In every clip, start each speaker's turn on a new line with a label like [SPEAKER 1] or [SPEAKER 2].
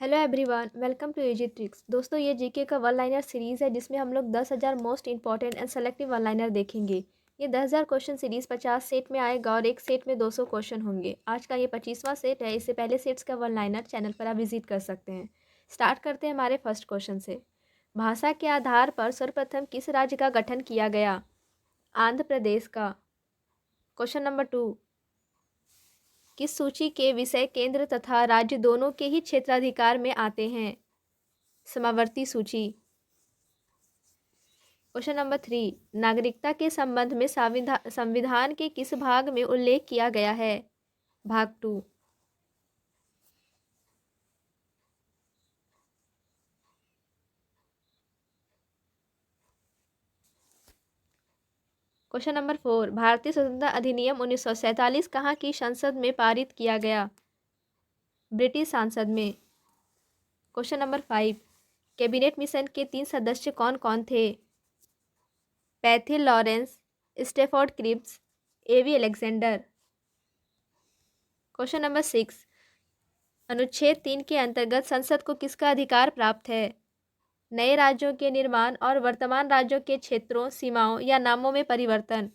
[SPEAKER 1] Hello everyone, welcome to easy tricks. दोस्तों, ये GK का वन लाइनर सीरीज़ है जिसमें हम लोग 10,000 most important and selective one liner देखेंगे। ये 10,000 क्वेश्चन सीरीज़ 50 सेट में आएगा और एक सेट में 200 क्वेश्चन होंगे। आज का ये 25वां सेट है। इससे पहले सेट्स का वन लाइनर चैनल पर आप विजिट कर सकते हैं। स्टार्ट करते हैं हमारे फर्स्ट क्वेश्चन से। भाषा के आधार पर सर्वप्रथम किस राज्य का गठन किया गया? आंध्र प्रदेश का। क्वेश्चन नंबर 2, किस सूची के विषय केंद्र तथा राज्य दोनों के ही क्षेत्राधिकार में आते हैं? समावर्ती सूची। क्वेश्चन नंबर 3, नागरिकता के संबंध में संविधान के किस भाग में उल्लेख किया गया है? भाग 2। क्वेश्चन नंबर 4, भारतीय स्वतंत्रता अधिनियम 1947 कहाँ की संसद में पारित किया गया? ब्रिटिश संसद में। क्वेश्चन नंबर 5, कैबिनेट मिशन के 3 सदस्य कौन कौन थे? पैथिल लॉरेंस, स्टेफोर्ड क्रिप्स, एवी अलेक्जेंडर। क्वेश्चन नंबर 6, अनुच्छेद 3 के अंतर्गत संसद को किसका अधिकार प्राप्त है? नए राज्यों के निर्माण और वर्तमान राज्यों के क्षेत्रों, सीमाओं या नामों में परिवर्तन।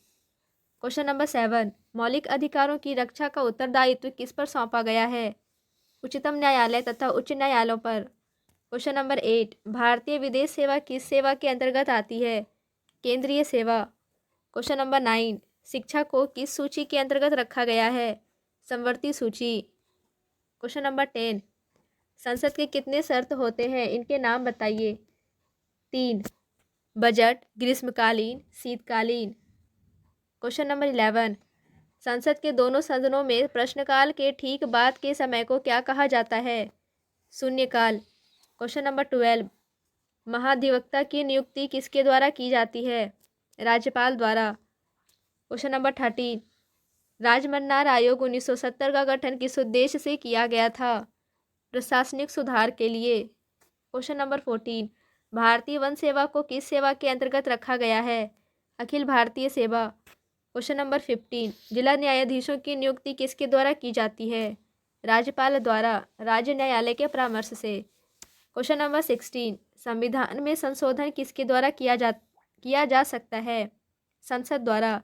[SPEAKER 1] क्वेश्चन नंबर 7, मौलिक अधिकारों की रक्षा का उत्तरदायित्व किस पर सौंपा गया है? उच्चतम न्यायालय तथा उच्च न्यायालयों पर। क्वेश्चन नंबर 8, भारतीय विदेश सेवा किस सेवा के अंतर्गत आती है? केंद्रीय सेवा। क्वेश्चन नंबर 9, शिक्षा को किस सूची के अंतर्गत रखा गया है? समवर्ती सूची। क्वेश्चन नंबर 10, संसद के कितने सत्र होते हैं? इनके नाम बताइए। 3, बजट, ग्रीष्मकालीन, शीतकालीन। क्वेश्चन नंबर 11, संसद के दोनों सदनों में प्रश्नकाल के ठीक बाद के समय को क्या कहा जाता है? शून्यकाल। क्वेश्चन नंबर 12, महाधिवक्ता की नियुक्ति किसके द्वारा की जाती है? राज्यपाल द्वारा। क्वेश्चन नंबर 13, राजमन्नार आयोग 1970 का गठन किस उद्देश्य से किया गया था? प्रशासनिक सुधार के लिए। क्वेश्चन नंबर 14, भारतीय वन सेवा को किस सेवा के अंतर्गत रखा गया है? अखिल भारतीय सेवा। क्वेश्चन नंबर 15, जिला न्यायाधीशों की नियुक्ति किसके द्वारा की जाती है? राज्यपाल द्वारा, राज्य न्यायालय के परामर्श से। क्वेश्चन नंबर 16, संविधान में संशोधन किसके द्वारा किया जा सकता है? संसद द्वारा।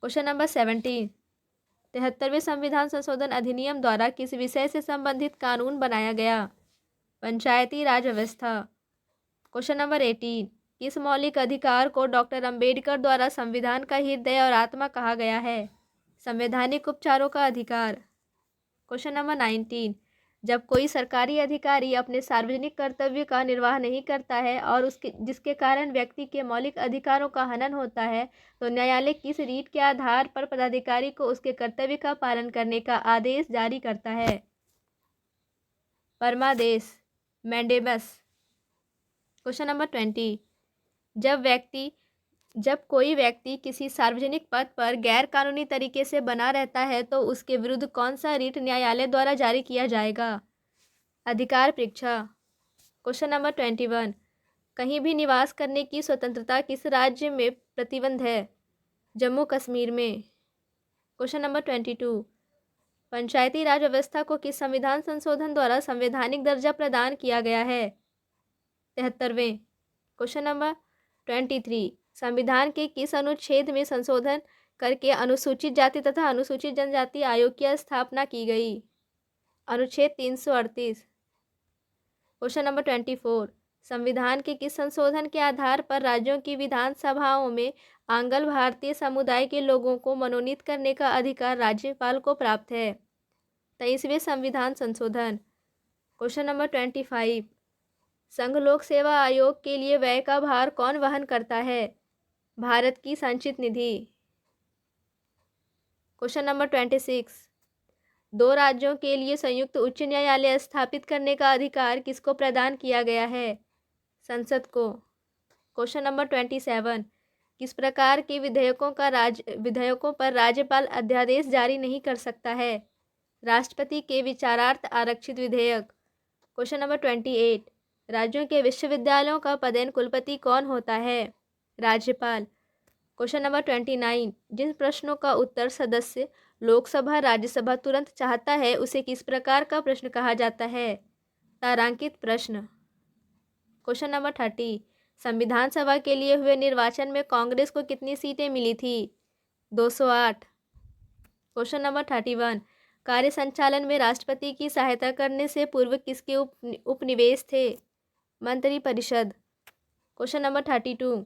[SPEAKER 1] क्वेश्चन नंबर 17, 73वें संविधान संशोधन अधिनियम द्वारा किस विषय से संबंधित कानून बनाया गया? पंचायती राज व्यवस्था। क्वेश्चन नंबर 18, किस मौलिक अधिकार को डॉक्टर अंबेडकर द्वारा संविधान का हृदय और आत्मा कहा गया है? संवैधानिक उपचारों का अधिकार। क्वेश्चन नंबर 19, जब कोई सरकारी अधिकारी अपने सार्वजनिक कर्तव्य का निर्वाह नहीं करता है और उसके जिसके कारण व्यक्ति के मौलिक अधिकारों का हनन होता है, तो न्यायालय किस रीत के आधार पर पदाधिकारी को उसके कर्तव्य का पालन करने का आदेश जारी करता है? परमादेश, मैंडेमस। क्वेश्चन नंबर 20, जब कोई व्यक्ति किसी सार्वजनिक पद पर गैर कानूनी तरीके से बना रहता है तो उसके विरुद्ध कौन सा रिट न्यायालय द्वारा जारी किया जाएगा? अधिकार परीक्षा। क्वेश्चन नंबर 21, कहीं भी निवास करने की स्वतंत्रता किस राज्य में प्रतिबंध है? जम्मू कश्मीर में। क्वेश्चन नंबर 22, पंचायती राज व्यवस्था को किस संविधान संशोधन द्वारा संवैधानिक दर्जा प्रदान किया गया है? 73वें। क्वेश्चन नंबर 23, संविधान के किस अनुच्छेद में संशोधन करके अनुसूचित जाति तथा अनुसूचित जनजाति आयोग की स्थापना की गई? अनुच्छेद 338। क्वेश्चन नंबर 24, संविधान के किस संशोधन के आधार पर राज्यों की विधानसभाओं में आंग्ल भारतीय समुदाय के लोगों को मनोनीत करने का अधिकार राज्यपाल को प्राप्त है? 23वें संविधान संशोधन। क्वेश्चन नंबर 25, संघ लोक सेवा आयोग के लिए व्यय का भार कौन वहन करता है? भारत की संचित निधि। क्वेश्चन नंबर 26, दो राज्यों के लिए संयुक्त उच्च न्यायालय स्थापित करने का अधिकार किसको प्रदान किया गया है? संसद को। क्वेश्चन नंबर 27, किस प्रकार के विधेयकों पर राज्यपाल अध्यादेश जारी नहीं कर सकता है? राष्ट्रपति के विचारार्थ आरक्षित विधेयक। क्वेश्चन नंबर 28, राज्यों के विश्वविद्यालयों का पदेन कुलपति कौन होता है? राज्यपाल। क्वेश्चन नंबर 29, जिन प्रश्नों का उत्तर सदस्य लोकसभा राज्यसभा तुरंत चाहता है उसे किस प्रकार का प्रश्न कहा जाता है? तारांकित प्रश्न। क्वेश्चन नंबर 30, संविधान सभा के लिए हुए निर्वाचन में कांग्रेस को कितनी सीटें मिली थी? 208। क्वेश्चन नंबर 31, कार्य संचालन में राष्ट्रपति की सहायता करने से पूर्व किसके उपनिवेश थे? मंत्री परिषद। क्वेश्चन नंबर 32,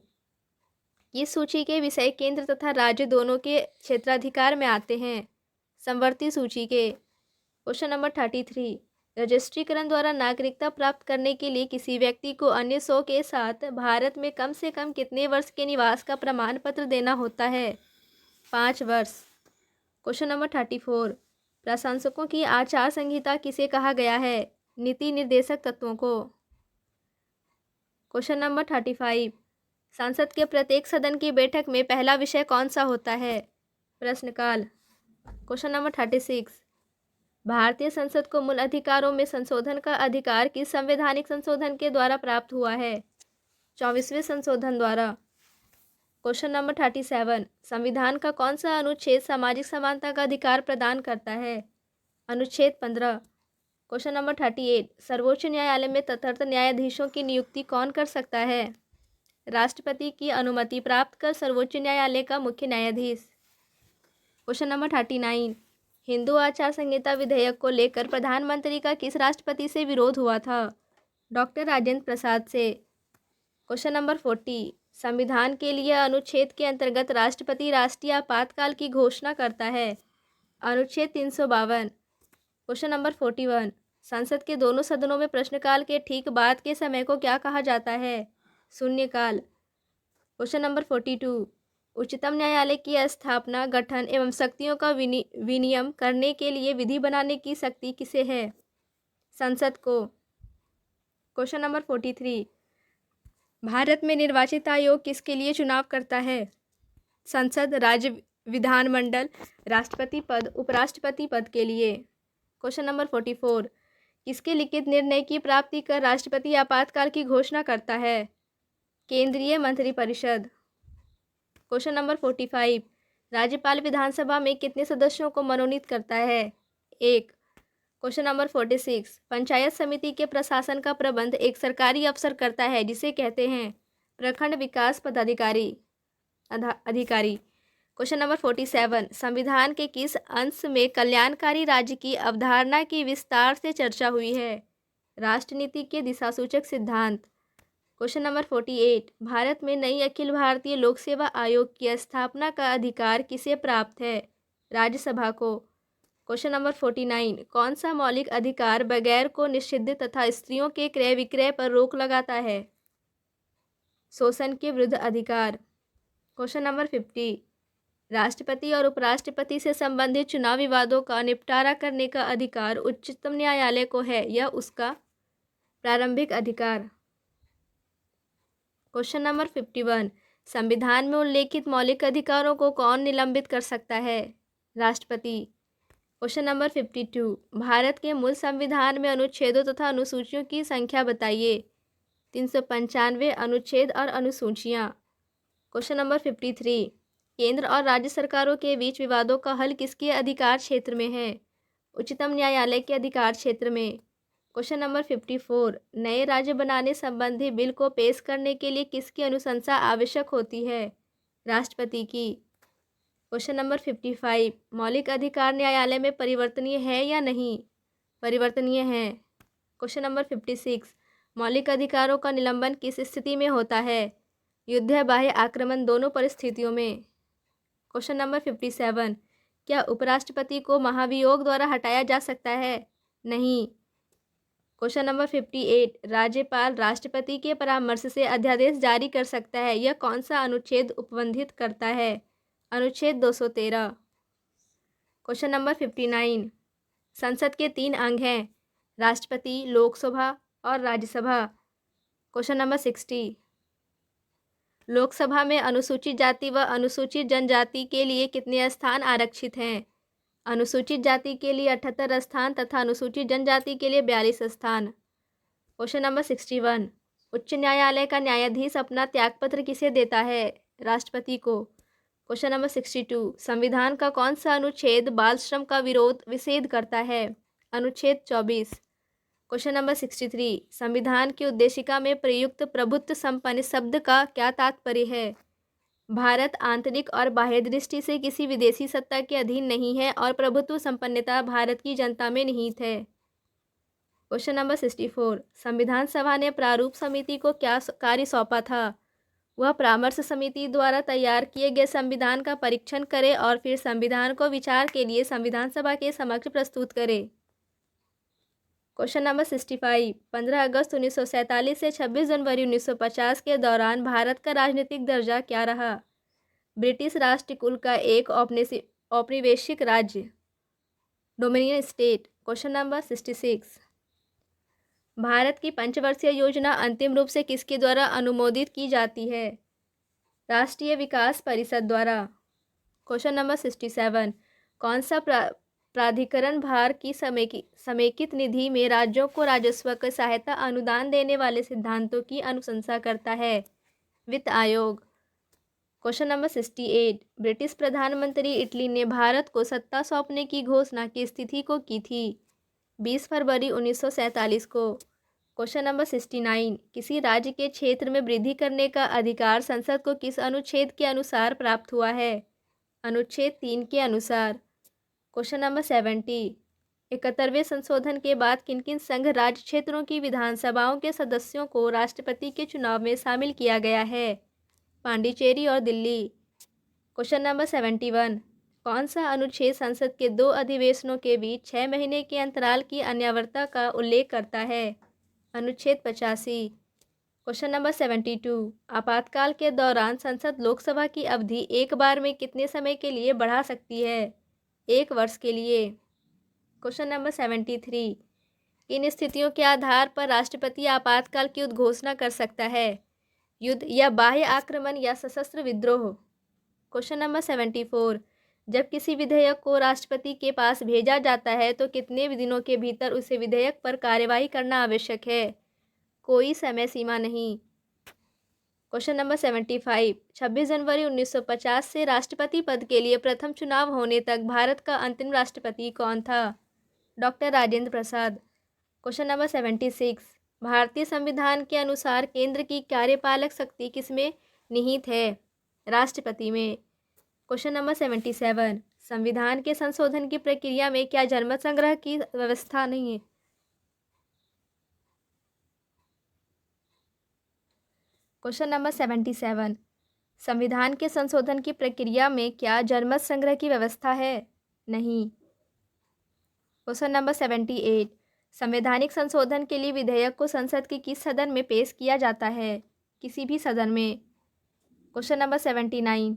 [SPEAKER 1] इस सूची के विषय केंद्र तथा राज्य दोनों के क्षेत्राधिकार में आते हैं? समवर्ती सूची के। क्वेश्चन नंबर 33, रजिस्ट्रीकरण द्वारा नागरिकता प्राप्त करने के लिए किसी व्यक्ति को अन्य 100 के साथ भारत में कम से कम कितने वर्ष के निवास का प्रमाण पत्र देना होता है? 5 वर्ष। क्वेश्चन नंबर 34, प्रशंसकों की आचार संहिता किसे कहा गया है? नीति निर्देशक तत्वों को। क्वेश्चन नंबर 35, संसद के प्रत्येक सदन की बैठक में पहला विषय कौन सा होता है? प्रश्नकाल। क्वेश्चन नंबर 36, भारतीय संसद को मूल अधिकारों में संशोधन का अधिकार किस संवैधानिक संशोधन के द्वारा प्राप्त हुआ है? 24वें संशोधन द्वारा। क्वेश्चन नंबर 37, संविधान का कौन सा अनुच्छेद सामाजिक समानता का अधिकार प्रदान करता है? अनुच्छेद 15। क्वेश्चन नंबर 38, सर्वोच्च न्यायालय में तटस्थ न्यायाधीशों की नियुक्ति कौन कर सकता है? राष्ट्रपति की अनुमति प्राप्त कर सर्वोच्च न्यायालय का मुख्य न्यायाधीश। क्वेश्चन नंबर 39, हिंदू आचार संहिता विधेयक को लेकर प्रधानमंत्री का किस राष्ट्रपति से विरोध हुआ था? डॉक्टर राजेंद्र प्रसाद से। क्वेश्चन नंबर 40, संविधान के लिए अनुच्छेद के अंतर्गत राष्ट्रपति राष्ट्रीय आपातकाल की घोषणा करता है? अनुच्छेद 352। क्वेश्चन नंबर 41, संसद के दोनों सदनों में प्रश्नकाल के ठीक बाद के समय को क्या कहा जाता है? शून्यकाल। क्वेश्चन नंबर 42, उच्चतम न्यायालय की स्थापना, गठन एवं शक्तियों का विनियम करने के लिए विधि बनाने की शक्ति किसे है? संसद को। क्वेश्चन नंबर 43, भारत में निर्वाचित आयोग किसके लिए चुनाव करता है? संसद, राज्य विधानमंडल, राष्ट्रपति पद, उपराष्ट्रपति पद के लिए। क्वेश्चन नंबर 44, किसके लिखित निर्णय की प्राप्ति कर राष्ट्रपति आपातकाल की घोषणा करता है? केंद्रीय मंत्रिपरिषद। क्वेश्चन नंबर 45, राज्यपाल विधानसभा में कितने सदस्यों को मनोनीत करता है? 1। क्वेश्चन नंबर 46, पंचायत समिति के प्रशासन का प्रबंध एक सरकारी अफसर करता है जिसे कहते हैं? प्रखंड विकास पदाधिकारी अधिकारी। क्वेश्चन नंबर 47, संविधान के किस अंश में कल्याणकारी राज्य की अवधारणा की विस्तार से चर्चा हुई है? राष्ट्रनीति के दिशासूचक सिद्धांत। क्वेश्चन नंबर 48, भारत में नई अखिल भारतीय लोक सेवा आयोग की स्थापना का अधिकार किसे प्राप्त है? राज्यसभा को। क्वेश्चन नंबर 49, कौन सा मौलिक अधिकार बगैर को निषिद्ध तथा स्त्रियों के क्रय विक्रय पर रोक लगाता है? शोषण के विरुद्ध अधिकार। क्वेश्चन नंबर 50, राष्ट्रपति और उपराष्ट्रपति से संबंधित चुनाव विवादों का निपटारा करने का अधिकार उच्चतम न्यायालय को है, यह उसका प्रारंभिक अधिकार। क्वेश्चन नंबर 51, संविधान में उल्लेखित मौलिक अधिकारों को कौन निलंबित कर सकता है? राष्ट्रपति। क्वेश्चन नंबर 52, भारत के मूल संविधान में अनुच्छेदों तथा अनुसूचियों की संख्या बताइए। 395 अनुच्छेद और अनुसूचियाँ। क्वेश्चन नंबर 53, केंद्र और राज्य सरकारों के बीच विवादों का हल किसके अधिकार क्षेत्र में है? उच्चतम न्यायालय के अधिकार क्षेत्र में। क्वेश्चन नंबर 54, नए राज्य बनाने संबंधी बिल को पेश करने के लिए किसकी अनुशंसा आवश्यक होती है? राष्ट्रपति की। क्वेश्चन नंबर 55, मौलिक अधिकार न्यायालय में परिवर्तनीय है या नहीं? परिवर्तनीय है। क्वेश्चन नंबर 56, मौलिक अधिकारों का निलंबन किस स्थिति में होता है? युद्ध या बाह्य आक्रमण दोनों परिस्थितियों में। क्वेश्चन नंबर 57, क्या उपराष्ट्रपति को महाभियोग द्वारा हटाया जा सकता है? नहीं। क्वेश्चन नंबर 58, राज्यपाल राष्ट्रपति के परामर्श से अध्यादेश जारी कर सकता है, यह कौन सा अनुच्छेद उपबंधित करता है? अनुच्छेद 213। क्वेश्चन नंबर 59, संसद के 3 अंग हैं, राष्ट्रपति, लोकसभा और राज्यसभा। क्वेश्चन नंबर 60, लोकसभा में अनुसूचित जाति व अनुसूचित जनजाति के लिए कितने स्थान आरक्षित हैं? अनुसूचित जाति के लिए 78 स्थान तथा अनुसूचित जनजाति के लिए 42 स्थान। क्वेश्चन नंबर 61, उच्च न्यायालय का न्यायाधीश अपना त्यागपत्र किसे देता है? राष्ट्रपति को। क्वेश्चन नंबर 62, संविधान का कौन सा अनुच्छेद बाल श्रम का विरोध विषेध करता है? अनुच्छेद 24। क्वेश्चन नंबर 63, संविधान की उद्देशिका में प्रयुक्त प्रभुत्व संपन्न शब्द का क्या तात्पर्य है? भारत आंतरिक और बाह्य दृष्टि से किसी विदेशी सत्ता के अधीन नहीं है और प्रभुत्व संपन्नता भारत की जनता में निहित है। क्वेश्चन नंबर 64, संविधान सभा ने प्रारूप समिति को क्या कार्य सौंपा था? वह परामर्श समिति द्वारा तैयार किए गए संविधान का परीक्षण करे और फिर संविधान को विचार के लिए संविधान सभा के समक्ष प्रस्तुत करे। क्वेश्चन नंबर 65, 15 अगस्त 1947 से 26 जनवरी 1950 के दौरान भारत का राजनीतिक दर्जा क्या रहा? ब्रिटिश राष्ट्रकुल का एक औपनिवेशिक राज्य, dominion state. Question number 66, Bharat की पंचवर्षीय योजना अंतिम रूप से किसके द्वारा अनुमोदित की जाती है? राष्ट्रीय विकास परिषद द्वारा। क्वेश्चन नंबर 67, कौन सा प्राधिकरण भार की समेकित निधि में राज्यों को राजस्व की सहायता अनुदान देने वाले सिद्धांतों की अनुशंसा करता है? वित्त आयोग। क्वेश्चन नंबर 68, ब्रिटिश प्रधानमंत्री इटली ने भारत को सत्ता सौंपने की घोषणा किस तिथि को की थी? 20 फरवरी 1947 को। क्वेश्चन नंबर 69, किसी राज्य के क्षेत्र में वृद्धि करने का अधिकार संसद को किस अनुच्छेद के अनुसार प्राप्त हुआ है? अनुच्छेद 3 के अनुसार। क्वेश्चन नंबर 70, 71वें संशोधन के बाद किन किन संघ राज्य क्षेत्रों की विधानसभाओं के सदस्यों को राष्ट्रपति के चुनाव में शामिल किया गया है? पांडिचेरी और दिल्ली। क्वेश्चन नंबर 71, कौन सा अनुच्छेद संसद के 2 अधिवेशनों के बीच 6 महीने के अंतराल की अनिवार्यता का उल्लेख करता है? अनुच्छेद 85। क्वेश्चन नंबर 72, आपातकाल के दौरान संसद लोकसभा की अवधि एक बार में कितने समय के लिए बढ़ा सकती है? 1 वर्ष के लिए। क्वेश्चन नंबर 73, इन स्थितियों के आधार पर राष्ट्रपति आपातकाल की उद्घोषणा कर सकता है? युद्ध या बाह्य आक्रमण या सशस्त्र विद्रोह। क्वेश्चन नंबर 74, जब किसी विधेयक को राष्ट्रपति के पास भेजा जाता है तो कितने दिनों के भीतर उसे विधेयक पर कार्यवाही करना आवश्यक है? कोई समय सीमा नहीं। क्वेश्चन नंबर 75, 26 जनवरी 1950 से राष्ट्रपति पद के लिए प्रथम चुनाव होने तक भारत का अंतिम राष्ट्रपति कौन था? Doctor Rajendra Prasad. Question number 76, भारतीय संविधान के अनुसार केंद्र की कार्यपालक शक्ति किसमें निहित है? राष्ट्रपति में। क्वेश्चन नंबर 77, संविधान के संशोधन की प्रक्रिया में क्या जनमत संग्रह की व्यवस्था नहीं है? क्वेश्चन नंबर 77, संविधान के संशोधन की प्रक्रिया में क्या जनमत संग्रह की व्यवस्था है? नहीं। क्वेश्चन नंबर 78, संवैधानिक संशोधन के लिए विधेयक को संसद के किस सदन में पेश किया जाता है? किसी भी सदन में। क्वेश्चन नंबर 79,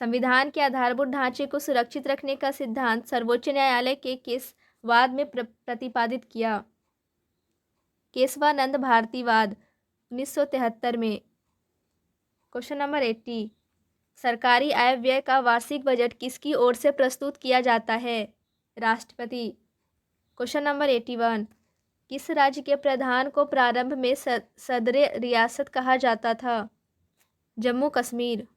[SPEAKER 1] संविधान के आधारभूत ढांचे को सुरक्षित रखने का सिद्धांत सर्वोच्च न्यायालय के किस वाद में प्रतिपादित किया? केशवानंद भारतीवाद, 1973 में। क्वेश्चन नंबर 80, सरकारी आय व्यय का वार्षिक बजट किसकी ओर से प्रस्तुत किया जाता है? राष्ट्रपति। क्वेश्चन नंबर 81, किस राज्य के प्रधान को प्रारंभ में सदरे रियासत कहा जाता था? जम्मू कश्मीर।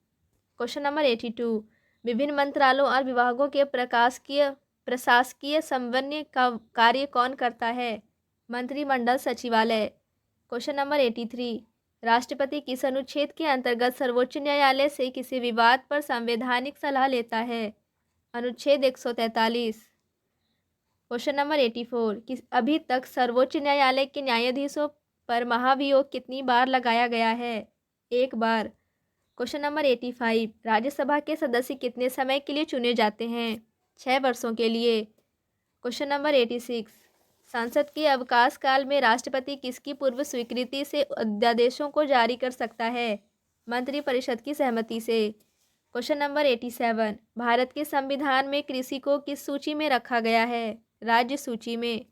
[SPEAKER 1] क्वेश्चन नंबर 82, विभिन्न मंत्रालयों और विभागों के प्रशासकीय समन्वय का कार्य कौन करता है? मंत्रिमंडल सचिवालय। क्वेश्चन नंबर 83, राष्ट्रपति किस अनुच्छेद के अंतर्गत सर्वोच्च न्यायालय से किसी विवाद पर संवैधानिक सलाह लेता है? अनुच्छेद 143। क्वेश्चन नंबर 84, अभी तक सर्वोच्च न्यायालय के न्यायाधीशों पर महाभियोग कितनी बार लगाया गया है? 1 बार। क्वेश्चन नंबर 85, राज्यसभा के सदस्य कितने समय के लिए चुने जाते हैं? 6 वर्षों के लिए। क्वेश्चन नंबर 86, संसद के अवकाश काल में राष्ट्रपति किसकी पूर्व स्वीकृति से अध्यादेशों को जारी कर सकता है? मंत्रिपरिषद की सहमति से। क्वेश्चन नंबर 87, भारत के संविधान में कृषि को किस सूची में रखा गया है? राज्य सूची में।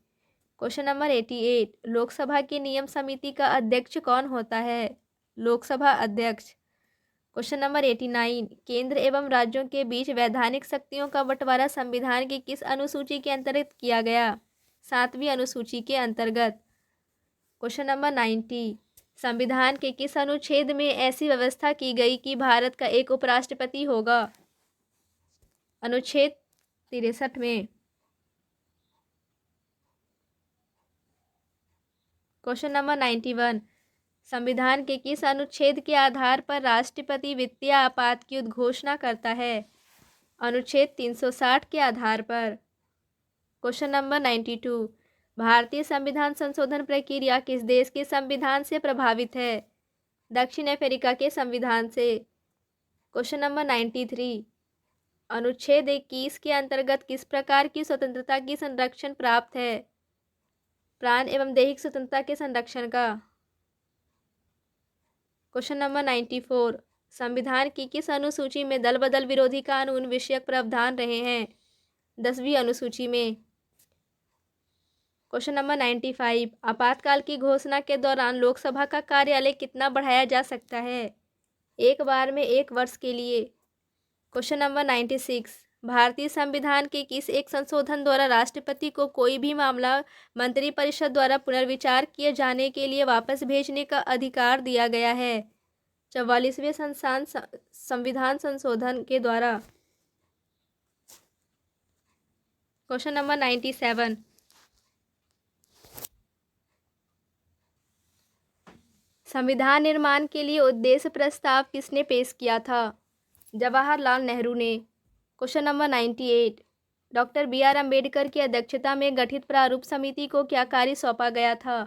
[SPEAKER 1] क्वेश्चन नंबर 88, लोकसभा की नियम समिति का अध्यक्ष कौन होता है? लोकसभा अध्यक्ष। क्वेश्चन नंबर 89, केंद्र एवं राज्यों के बीच वैधानिक शक्तियों का बंटवारा संविधान की किस अनुसूची के अंतर्गत किया गया? 7वीं अनुसूची के अंतर्गत। क्वेश्चन नंबर 90, संविधान के किस अनुच्छेद में ऐसी व्यवस्था की गई कि भारत का एक उपराष्ट्रपति होगा? अनुच्छेद 63 में। क्वेश्चन नंबर 91, संविधान के किस अनुच्छेद के आधार पर राष्ट्रपति वित्तीय आपात की उद्घोषणा करता है? अनुच्छेद 360 के आधार पर। क्वेश्चन नंबर 92, भारतीय संविधान संशोधन प्रक्रिया किस देश के संविधान से प्रभावित है? दक्षिण अफ्रीका के संविधान से। क्वेश्चन नंबर 93, अनुच्छेद 21 के अंतर्गत किस प्रकार की स्वतंत्रता की संरक्षण प्राप्त है? प्राण एवं दैहिक स्वतंत्रता के संरक्षण का। क्वेश्चन नंबर 94, संविधान की किस अनुसूची में दल बदल विरोधी कानून विषयक प्रावधान रहे हैं? 10वीं अनुसूची में। क्वेश्चन नंबर 95, आपातकाल की घोषणा के दौरान लोकसभा का कार्यालय कितना बढ़ाया जा सकता है? एक बार में 1 वर्ष के लिए। क्वेश्चन नंबर 96, भारतीय संविधान के किस एक संशोधन द्वारा राष्ट्रपति को कोई भी मामला मंत्रिपरिषद द्वारा पुनर्विचार किए जाने के लिए वापस भेजने का अधिकार दिया गया है? 44वें संविधान संशोधन के द्वारा। क्वेश्चन नंबर 97, संविधान निर्माण के लिए उद्देश्य प्रस्ताव किसने पेश किया था? जवाहरलाल नेहरू ने। Question number 98, doctor B R. Ambedkar की अध्यक्षता में गठित प्रारूप समिति को क्या कार्य सौंपा गया था?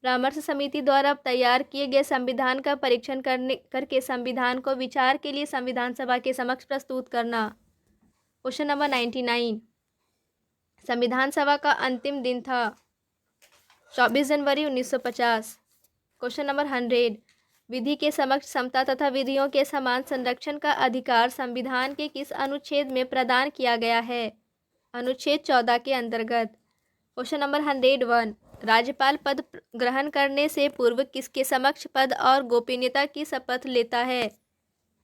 [SPEAKER 1] परामर्श समिति द्वारा तैयार किए गए संविधान का परीक्षण करके संविधान को विचार के लिए संविधान सभा के समक्ष प्रस्तुत करना। क्वेश्चन नंबर 99, संविधान सभा का अंतिम दिन था? 24 जनवरी 1950। क्वेश्चन नंबर 100, विधि के समक्ष समता तथा विधियों के समान संरक्षण का अधिकार संविधान के किस अनुच्छेद में प्रदान किया गया है? अनुच्छेद 14 के अंतर्गत। क्वेश्चन नंबर 101, राज्यपाल पद ग्रहण करने से पूर्व किसके समक्ष पद और गोपनीयता की शपथ लेता है?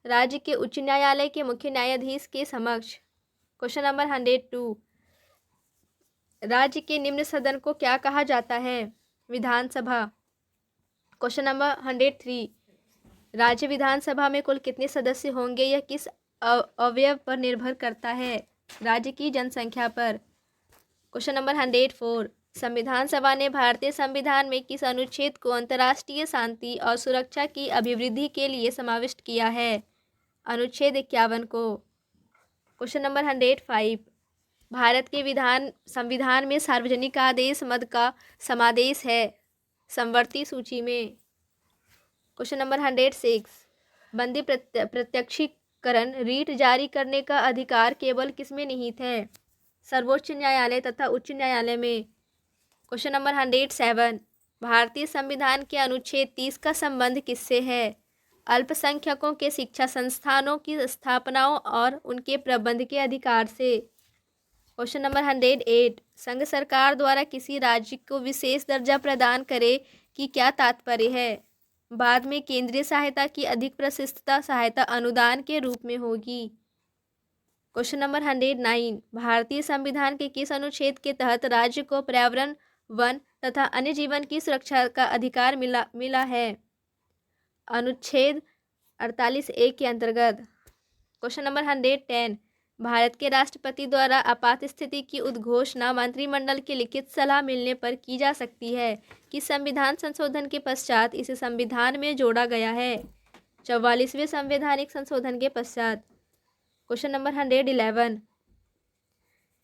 [SPEAKER 1] राज्य के उच्च न्यायालय के मुख्य न्यायाधीश के समक्ष। क्वेश्चन नंबर 102, राज्य के निम्न सदन को क्या कहा जाता है? विधानसभा। क्वेश्चन नंबर 103, राज्य विधानसभा में कुल कितने सदस्य होंगे? यह किस अवयव पर निर्भर करता है? राज्य की जनसंख्या पर। क्वेश्चन नंबर 104, संविधान सभा ने भारतीय संविधान में किस अनुच्छेद को अंतर्राष्ट्रीय शांति और सुरक्षा की अभिवृद्धि के लिए समाविष्ट किया है? अनुच्छेद 51 को। क्वेश्चन नंबर 105, भारत के संविधान में सार्वजनिक आदेश मद का समादेश है समवर्ती सूची में। क्वेश्चन नंबर 106, बंदी प्रत्यक्षीकरण रीट जारी करने का अधिकार केवल किसमें निहित है? सर्वोच्च न्यायालय तथा उच्च न्यायालय में। क्वेश्चन नंबर 107, भारतीय संविधान के अनुच्छेद 30 का संबंध किससे है? अल्पसंख्यकों के शिक्षा संस्थानों की स्थापनाओं और उनके प्रबंध के अधिकार से। क्वेश्चन नंबर 108, संघ सरकार द्वारा किसी राज्य को विशेष दर्जा प्रदान करे कि क्या तात्पर्य है? बाद में केंद्रीय सहायता की अधिक प्रशस्तता सहायता अनुदान के रूप में होगी। क्वेश्चन नंबर 109, भारतीय संविधान के किस अनुच्छेद के तहत राज्य को पर्यावरण, वन तथा अन्य जीवन की सुरक्षा का अधिकार मिला है? अनुच्छेद 48(a) के अंतर्गत। क्वेश्चन नंबर 110, भारत के राष्ट्रपति द्वारा आपात स्थिति की उद्घोषणा मंत्रिमंडल की लिखित सलाह मिलने पर की जा सकती है कि संविधान संशोधन के पश्चात इसे संविधान में जोड़ा गया है? 44वें संवैधानिक संशोधन के पश्चात। क्वेश्चन नंबर 111,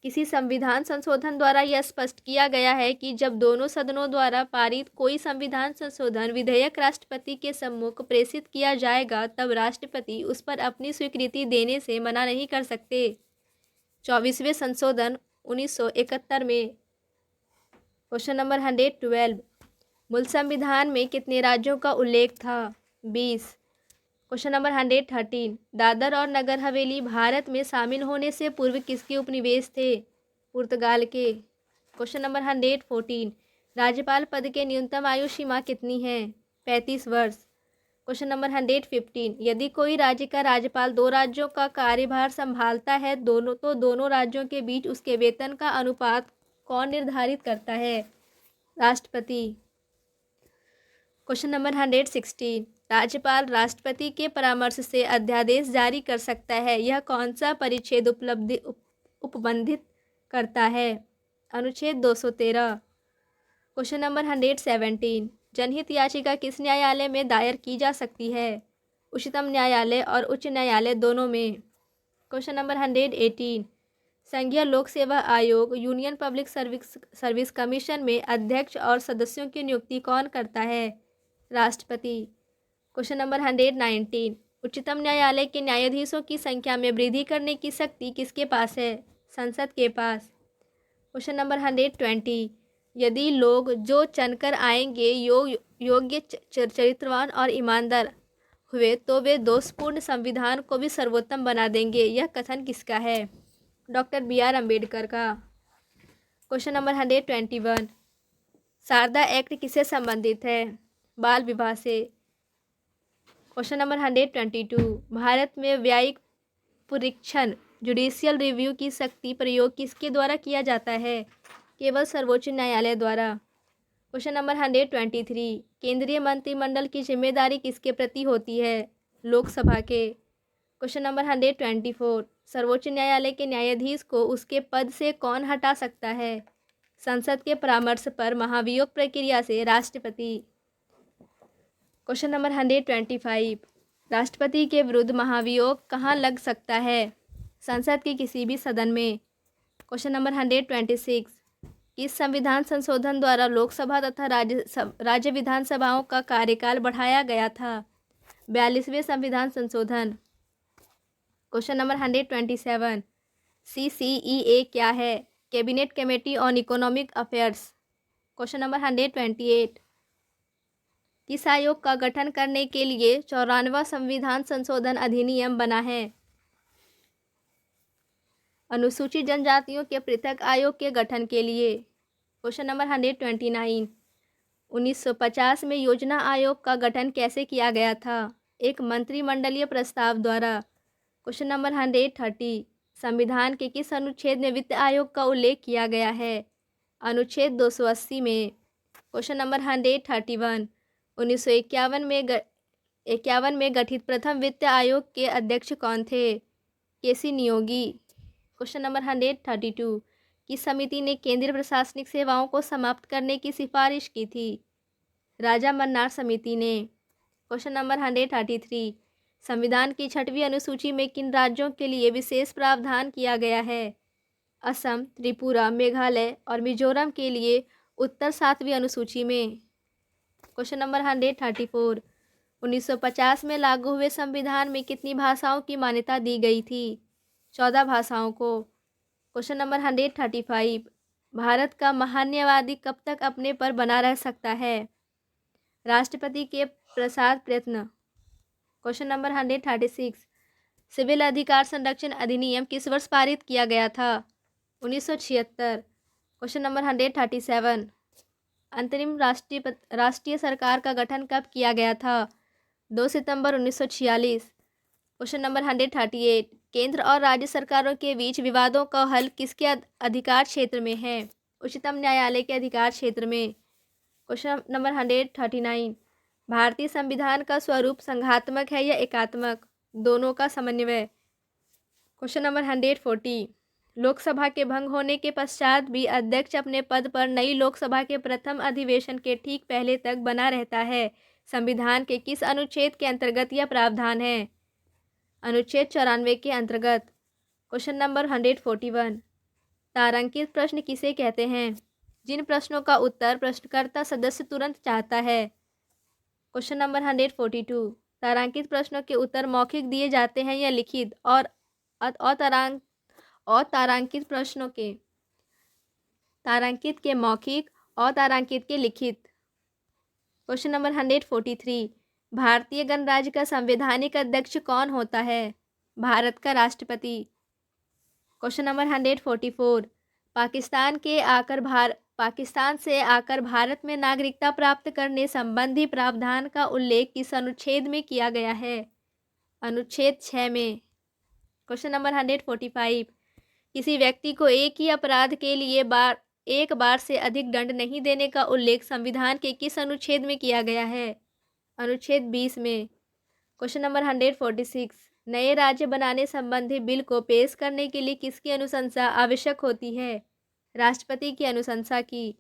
[SPEAKER 1] किसी संविधान संशोधन द्वारा यह स्पष्ट किया गया है कि जब दोनों सदनों द्वारा पारित कोई संविधान संशोधन विधेयक राष्ट्रपति के सम्मुख प्रेषित किया जाएगा तब राष्ट्रपति उस पर अपनी स्वीकृति देने से मना नहीं कर सकते। 24वें संशोधन 1971 में। क्वेश्चन नंबर 112, मूल संविधान में कितने राज्यों का उल्लेख था? 20। क्वेश्चन नंबर 113, दादर और नगर हवेली भारत में शामिल होने से पूर्व किसके उपनिवेश थे? पुर्तगाल के। क्वेश्चन नंबर 114, राज्यपाल पद के न्यूनतम आयु सीमा कितनी है? 35 वर्ष। क्वेश्चन नंबर 115, यदि कोई राज्य का राज्यपाल 2 राज्यों का कार्यभार संभालता है तो दोनों राज्यों के बीच उसके वेतन का अनुपात कौन निर्धारित करता है? राष्ट्रपति। क्वेश्चन नंबर 116, राज्यपाल राष्ट्रपति के परामर्श से अध्यादेश जारी कर सकता है, यह कौन सा परिच्छेद उपबंधित करता है? अनुच्छेद 213। क्वेश्चन नंबर 117, जनहित याचिका किस न्यायालय में दायर की जा सकती है? उच्चतम न्यायालय और उच्च न्यायालय दोनों में। क्वेश्चन नंबर 118, संघीय लोक सेवा आयोग यूनियन पब्लिक सर्विस कमीशन में अध्यक्ष और सदस्यों की नियुक्ति कौन करता है? राष्ट्रपति। क्वेश्चन नंबर 119, उच्चतम न्यायालय के न्यायाधीशों की संख्या में वृद्धि करने की शक्ति किसके पास है? संसद के पास। क्वेश्चन नंबर 120, यदि लोग जो चुनकर आएंगे योग्य चरित्रवान और ईमानदार हुए तो वे दोषपूर्ण संविधान को भी सर्वोत्तम बना देंगे। यह कथन किसका है? डॉक्टर BR अम्बेडकर का। क्वेश्चन नंबर 121, शारदा एक्ट किससे संबंधित है? बाल विवाह से। क्वेश्चन नंबर 122, भारत में न्यायिक परीक्षण जुडिशियल रिव्यू की शक्ति प्रयोग किसके द्वारा किया जाता है? केवल सर्वोच्च न्यायालय द्वारा। क्वेश्चन नंबर 123, केंद्रीय मंत्रिमंडल की जिम्मेदारी किसके प्रति होती है? लोकसभा के। क्वेश्चन नंबर 124, सर्वोच्च न्यायालय के न्यायाधीश को उसके पद से कौन हटा सकता है? संसद के परामर्श पर महाभियोग प्रक्रिया से राष्ट्रपति। क्वेश्चन नंबर 125, राष्ट्रपति के विरुद्ध महाभियोग कहाँ लग सकता है? संसद के किसी भी सदन में। क्वेश्चन नंबर 126, किस संविधान संशोधन द्वारा लोकसभा तथा राज्य विधानसभाओं का कार्यकाल बढ़ाया गया था? 42वें संविधान संशोधन। क्वेश्चन नंबर 127, CCEA क्या है? Cabinet committee on economic affairs. Question number 128, किस आयोग का गठन करने के लिए 94वां संविधान संशोधन अधिनियम बना है? अनुसूचित जनजातियों के पृथक आयोग के गठन के लिए। क्वेश्चन नंबर 129, 1950 में योजना आयोग का गठन कैसे किया गया था? एक मंत्रिमंडलीय प्रस्ताव द्वारा। क्वेश्चन नंबर 130, संविधान के किस अनुच्छेद में वित्त आयोग का उल्लेख किया गया है? अनुच्छेद 280 में। क्वेश्चन नंबर 131, 1951 में गठित प्रथम वित्त आयोग के अध्यक्ष कौन थे? केसी नियोगी। क्वेश्चन नंबर 132, किस समिति ने केंद्रीय प्रशासनिक सेवाओं को समाप्त करने की सिफारिश की थी? राजा मन्नार समिति ने। क्वेश्चन नंबर 133, संविधान की 6वीं अनुसूची में किन राज्यों के लिए विशेष प्रावधान किया गया है? असम, त्रिपुरा, मेघालय और मिजोरम के लिए उत्तर 7वीं अनुसूची में। क्वेश्चन नंबर 134, 1950 में लागू हुए संविधान में कितनी भाषाओं की मान्यता दी गई थी? 14 भाषाओं को। क्वेश्चन नंबर 135, भारत का महान्यवादी कब तक अपने पर बना रह सकता है? राष्ट्रपति के प्रसाद प्रयत्न। क्वेश्चन नंबर 136, सिविल अधिकार संरक्षण अधिनियम किस वर्ष पारित किया गया था? 1976। क्वेश्चन नंबर 137, अंतरिम राष्ट्रीय सरकार का गठन कब किया गया था? 2 सितंबर 1946। क्वेश्चन नंबर 138, केंद्र और राज्य सरकारों के बीच विवादों का हल किसके अधिकार क्षेत्र में है? उच्चतम न्यायालय के अधिकार क्षेत्र में। क्वेश्चन नंबर 139, भारतीय संविधान का स्वरूप संघात्मक है या एकात्मक? दोनों का समन्वय। क्वेश्चन नंबर 140, लोकसभा के भंग होने के पश्चात भी अध्यक्ष अपने पद पर नई लोकसभा के प्रथम अधिवेशन के ठीक पहले तक बना रहता है। संविधान के किस अनुच्छेद के अंतर्गत यह प्रावधान है? अनुच्छेद 94 के अंतर्गत। क्वेश्चन नंबर 141, तारांकित प्रश्न किसे कहते हैं? जिन प्रश्नों का उत्तर प्रश्नकर्ता सदस्य तुरंत चाहता है। क्वेश्चन नंबर 142, तारांकित प्रश्नों के उत्तर मौखिक दिए जाते हैं या लिखित? और तारांकित प्रश्नों के तारांकित के मौखिक और तारांकित के लिखित। क्वेश्चन नंबर 143, भारतीय गणराज्य का संवैधानिक अध्यक्ष कौन होता है? भारत का राष्ट्रपति। क्वेश्चन नंबर 144, पाकिस्तान से आकर भारत में नागरिकता प्राप्त करने संबंधी प्रावधान का उल्लेख किस अनुच्छेद में किया गया है? अनुच्छेद 6 में। क्वेश्चन नंबर 145, किसी व्यक्ति को एक ही अपराध के लिए एक बार से अधिक दंड नहीं देने का उल्लेख संविधान के किस अनुच्छेद में किया गया है? अनुच्छेद 20 में। क्वेश्चन नंबर 146, नए राज्य बनाने संबंधी बिल को पेश करने के लिए किसकी अनुशंसा आवश्यक होती है? राष्ट्रपति की अनुशंसा की।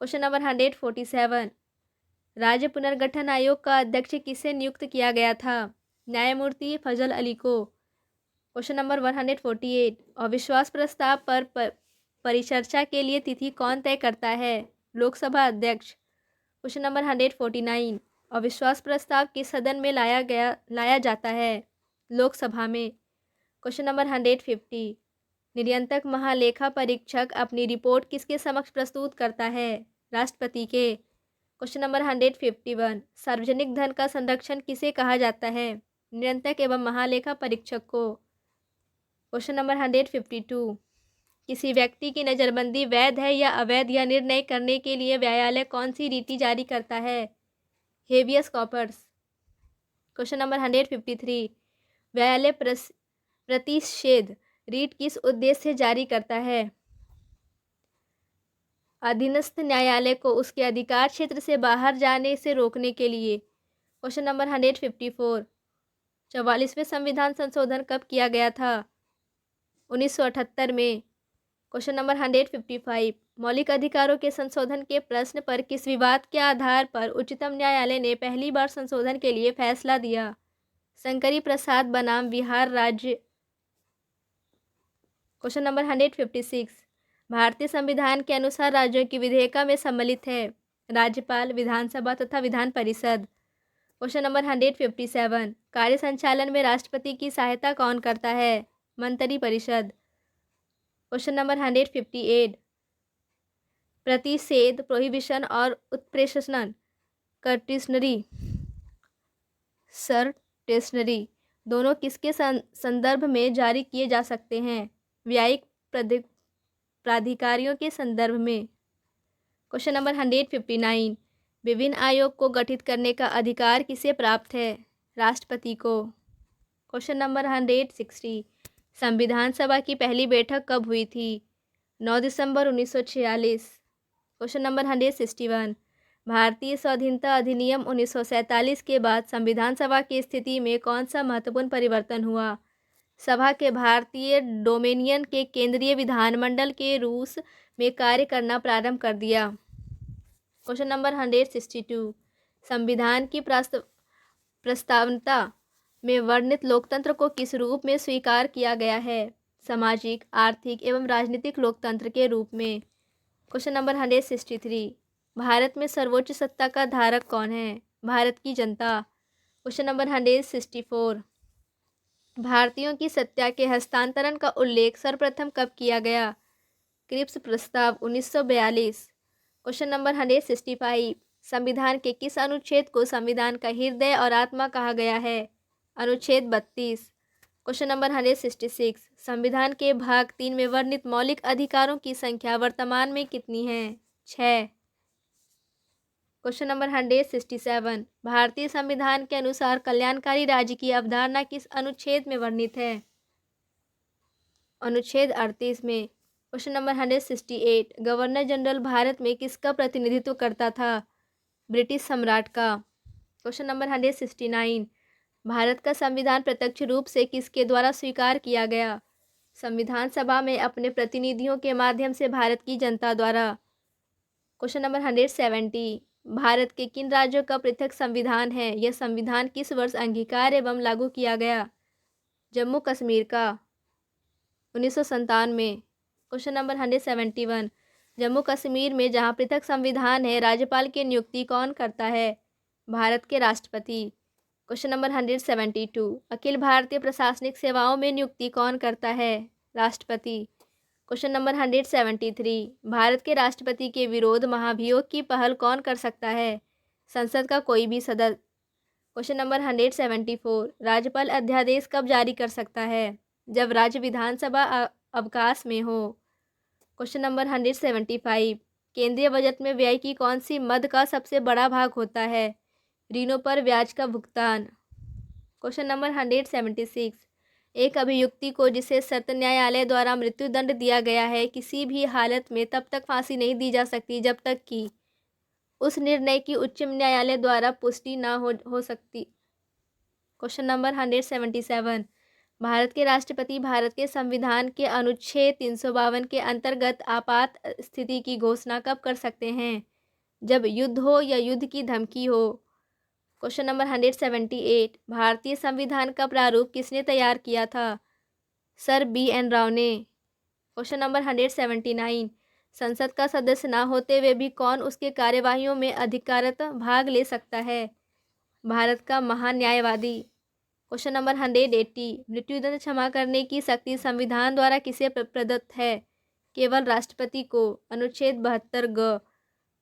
[SPEAKER 1] क्वेश्चन नंबर 147, राज्य पुनर्गठन आयोग का अध्यक्ष किसे नियुक्त किया गया था? न्यायमूर्ति फजल अली को। क्वेश्चन नंबर 148, अविश्वास प्रस्ताव पर परिचर्चा के लिए तिथि कौन तय करता है? लोकसभा अध्यक्ष। क्वेश्चन नंबर 149, अविश्वास प्रस्ताव किस सदन में लाया जाता है? लोकसभा में। क्वेश्चन नंबर 150, नियंत्रक महालेखा परीक्षक अपनी रिपोर्ट किसके समक्ष प्रस्तुत करता है? राष्ट्रपति के। क्वेश्चन नंबर 151, सार्वजनिक धन का संरक्षण किसे कहा जाता है? नियंत्रक एवं महालेखा परीक्षक को। क्वेश्चन नंबर 152, किसी व्यक्ति की नज़रबंदी वैध है या अवैध यह निर्णय करने के लिए न्यायालय कौन सी रीति जारी करता है? Habeas corpus. क्वेश्चन नंबर 153, न्यायालय प्रतिषेध रीट किस उद्देश्य से जारी करता है? अधीनस्थ न्यायालय को उसके अधिकार क्षेत्र से बाहर जाने से रोकने के लिए। क्वेश्चन नंबर 154, 44वें संविधान संशोधन कब किया गया था? 1978 में। क्वेश्चन नंबर 155, मौलिक अधिकारों के संशोधन के प्रश्न पर किस विवाद के आधार पर उच्चतम न्यायालय ने पहली बार संशोधन के लिए फैसला दिया? शंकरी प्रसाद बनाम बिहार राज्य। क्वेश्चन नंबर 156, भारतीय संविधान के अनुसार राज्यों की विधेयिका में सम्मिलित है? राज्यपाल, विधानसभा तथा विधान परिषद। क्वेश्चन नंबर 157, कार्य संचालन में राष्ट्रपति की सहायता कौन करता है? मंत्री परिषद। क्वेश्चन नंबर 158, प्रतिषेध प्रोहिबिशन और उत्प्रेषण सर्टेशनरी दोनों किसके संदर्भ में जारी किए जा सकते हैं? न्यायिक प्राधिकारियों के संदर्भ में। क्वेश्चन नंबर 159, विभिन्न आयोग को गठित करने का अधिकार किसे प्राप्त है? राष्ट्रपति को। क्वेश्चन नंबर 160, संविधान सभा की पहली बैठक कब हुई थी? 9 दिसंबर 1946। क्वेश्चन नंबर 161, भारतीय स्वाधीनता अधिनियम 1947 के बाद संविधान सभा की स्थिति में कौन सा महत्वपूर्ण परिवर्तन हुआ? सभा के भारतीय डोमेनियन के केंद्रीय विधानमंडल के रूस में कार्य करना प्रारंभ कर दिया। क्वेश्चन नंबर 162, संविधान की प्रस्तावना में वर्णित लोकतंत्र को किस रूप में स्वीकार किया गया है? सामाजिक, आर्थिक एवं राजनीतिक लोकतंत्र के रूप में। क्वेश्चन नंबर 163, भारत में सर्वोच्च सत्ता का धारक कौन है? भारत की जनता। क्वेश्चन नंबर 164, भारतीयों की सत्ता के हस्तांतरण का उल्लेख सर्वप्रथम कब किया गया? क्रिप्स प्रस्ताव 1942। क्वेश्चन नंबर 165, संविधान के किस अनुच्छेद को संविधान का हृदय और आत्मा कहा गया है? अनुच्छेद 32। क्वेश्चन नंबर 166, संविधान के भाग 3 में वर्णित मौलिक अधिकारों की संख्या वर्तमान में कितनी है? 6। क्वेश्चन नंबर 167, भारतीय संविधान के अनुसार कल्याणकारी राज्य की अवधारणा किस अनुच्छेद में वर्णित है? अनुच्छेद 38 में। Question number 168, governor general Bharat में किसका प्रतिनिधित्व करता था? ब्रिटिश सम्राट का। क्वेश्चन नंबर 169, भारत का संविधान प्रत्यक्ष रूप से किसके द्वारा स्वीकार किया गया? संविधान सभा में अपने प्रतिनिधियों के माध्यम से भारत की जनता द्वारा। क्वेश्चन नंबर 170, भारत के किन राज्यों का पृथक संविधान है? यह संविधान किस वर्ष अंगीकार एवं लागू किया गया? जम्मू कश्मीर का 1957 में। क्वेश्चन नंबर 171, जम्मू कश्मीर में जहां पृथक संविधान है, राज्यपाल की नियुक्ति कौन करता है? भारत के राष्ट्रपति। क्वेश्चन नंबर 172, अखिल भारतीय प्रशासनिक सेवाओं में नियुक्ति कौन करता है? राष्ट्रपति। क्वेश्चन नंबर 173, भारत के राष्ट्रपति के विरोध महाभियोग की पहल कौन कर सकता है? संसद का कोई भी सदस्य। क्वेश्चन नंबर 174, राज्यपाल अध्यादेश कब जारी कर सकता है? जब राज्य विधानसभा अवकाश में हो। क्वेश्चन नंबर 175, केंद्रीय बजट में व्यय की कौन सी मद का सबसे बड़ा भाग होता है? ऋणों पर ब्याज का भुगतान। क्वेश्चन नंबर 176, एक अभियुक्ति को जिसे सत्र न्यायालय द्वारा मृत्युदंड दिया गया है, किसी भी हालत में तब तक फांसी नहीं दी जा सकती जब तक कि उस निर्णय की उच्च न्यायालय द्वारा पुष्टि न हो सकती। क्वेश्चन नंबर 177, भारत के राष्ट्रपति भारत के संविधान के अनुच्छेद 352 के अंतर्गत आपात स्थिति की घोषणा कब कर सकते हैं? जब युद्ध हो या युद्ध की धमकी हो। क्वेश्चन नंबर 178, भारतीय संविधान का प्रारूप किसने तैयार किया था? सर BN राव ने। क्वेश्चन नंबर 179, संसद का सदस्य न होते हुए भी कौन उसके कार्यवाहियों में अधिकारत भाग ले सकता है? भारत का महान न्यायवादी। क्वेश्चन नंबर 180, मृत्युदंड क्षमा करने की शक्ति संविधान द्वारा किसे प्रदत्त है? केवल राष्ट्रपति को। अनुच्छेद 72 ग।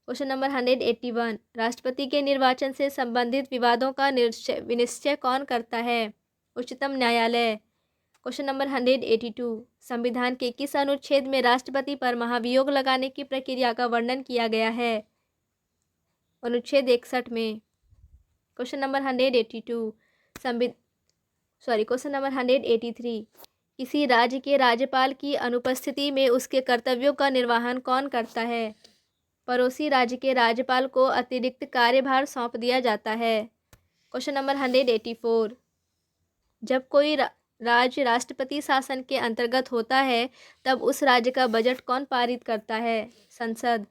[SPEAKER 1] क्वेश्चन नंबर 181, राष्ट्रपति के निर्वाचन से संबंधित विवादों का विनिश्चय कौन करता है? उच्चतम न्यायालय। क्वेश्चन नंबर 182, संविधान के किस अनुच्छेद में राष्ट्रपति पर महाभियोग लगाने की प्रक्रिया का वर्णन किया गया है? अनुच्छेद 61 में। क्वेश्चन नंबर 182, क्वेश्चन नंबर 183, किसी राज्य के राज्यपाल की अनुपस्थिति में उसके कर्तव्यों का निर्वहन कौन करता है? पड़ोसी राज्य के राज्यपाल को अतिरिक्त कार्यभार सौंप दिया जाता है। क्वेश्चन नंबर 184, जब कोई राज्य राष्ट्रपति शासन के अंतर्गत होता है तब उस राज्य का बजट कौन पारित करता है? संसद।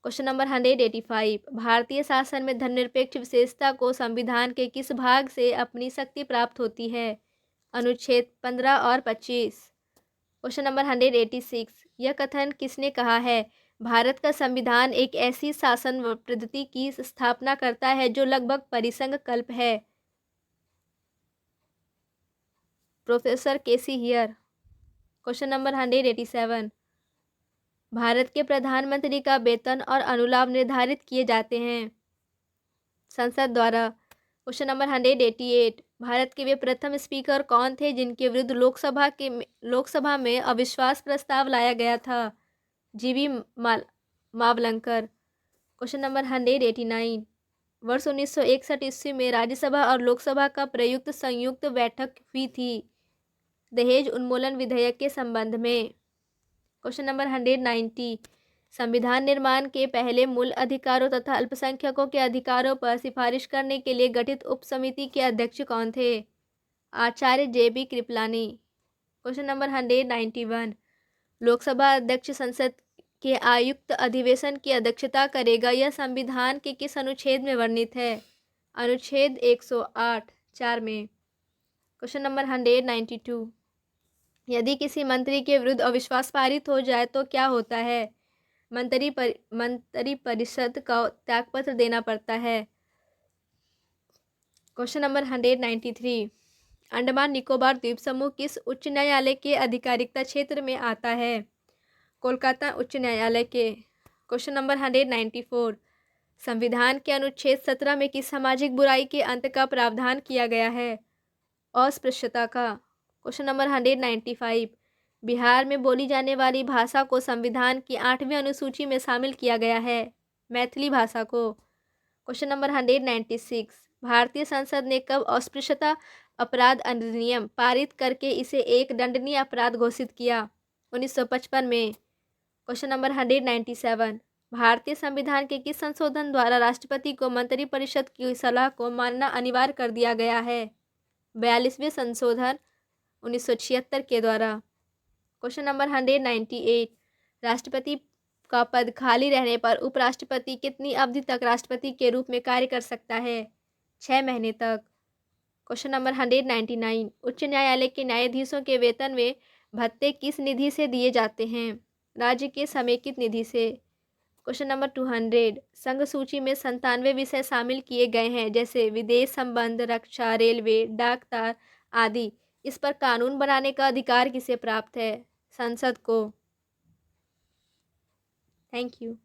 [SPEAKER 1] क्वेश्चन नंबर 185, भारतीय शासन में धर्मनिरपेक्ष विशेषता को संविधान के किस भाग से अपनी शक्ति प्राप्त होती है? अनुच्छेद 15 और 25। क्वेश्चन नंबर 186, यह कथन किसने कहा है? भारत का संविधान एक ऐसी शासन पद्धति की स्थापना करता है जो लगभग परिसंघ कल्प है। Professor KC here. Question number 187, Bharat के प्रधानमंत्री का वेतन और अनुलाभ निर्धारित किए जाते हैं संसद द्वारा। क्वेश्चन नंबर 188, भारत के वे प्रथम स्पीकर कौन थे जिनके विरुद्ध लोकसभा में अविश्वास प्रस्ताव लाया गया था? GV मावलंकर। क्वेश्चन नंबर 189, वर्ष 1961 ईस्वी में राज्यसभा और लोकसभा का संयुक्त बैठक हुई थी दहेज उन्मूलन विधेयक के संबंध में। क्वेश्चन नंबर 190, संविधान निर्माण के पहले मूल अधिकारों तथा अल्पसंख्यकों के अधिकारों पर सिफारिश करने के लिए गठित उप समिति के अध्यक्ष कौन थे? आचार्य JB Kripalani. Question number 191, Lok Sabha अध्यक्ष संसद के आयुक्त अधिवेशन की अध्यक्षता करेगा। यह संविधान के किस अनुच्छेद में वर्णित है? अनुच्छेद 108 4 में। क्वेश्चन नंबर 192, यदि किसी मंत्री के विरुद्ध अविश्वास पारित हो जाए तो क्या होता है? मंत्री परिषद का त्यागपत्र देना पड़ता है। क्वेश्चन नंबर 193, अंडमान निकोबार द्वीप समूह किस उच्च न्यायालय के आधिकारिकता क्षेत्र में आता है? कोलकाता उच्च न्यायालय के। क्वेश्चन नंबर 194, संविधान के अनुच्छेद 17 में किस सामाजिक बुराई के अंत का प्रावधान किया गया है? अस्पृश्यता का। क्वेश्चन नंबर 195, बिहार में बोली जाने वाली भाषा को संविधान की 8वीं अनुसूची में शामिल किया गया है। मैथिली भाषा को। क्वेश्चन नंबर 196, भारतीय संसद ने कब अस्पृश्यता अपराध अधिनियम पारित करके इसे एक दंडनीय अपराध घोषित किया? 1955 में। क्वेश्चन नंबर 197, भारतीय संविधान के किस संशोधन द्वारा राष्ट्रपति को मंत्रिपरिषद की सलाह को मानना अनिवार्य कर दिया गया है? 42वें संशोधन 1976 के द्वारा। क्वेश्चन नंबर 198, राष्ट्रपति का पद खाली रहने पर उपराष्ट्रपति कितनी अवधि तक राष्ट्रपति के रूप में कार्य कर सकता है? 6 महीने तक। क्वेश्चन नंबर 199, उच्च न्यायालय के न्यायाधीशों के वेतन में भत्ते किस निधि से दिए जाते हैं? राज्य के समेकित निधि से। क्वेश्चन नंबर 200, संघ सूची में 97 विषय शामिल किए गए हैं जैसे विदेश संबंध, रक्षा, रेलवे, डाक तार आदि। इस पर कानून बनाने का अधिकार किसे प्राप्त है? संसद को। Thank you.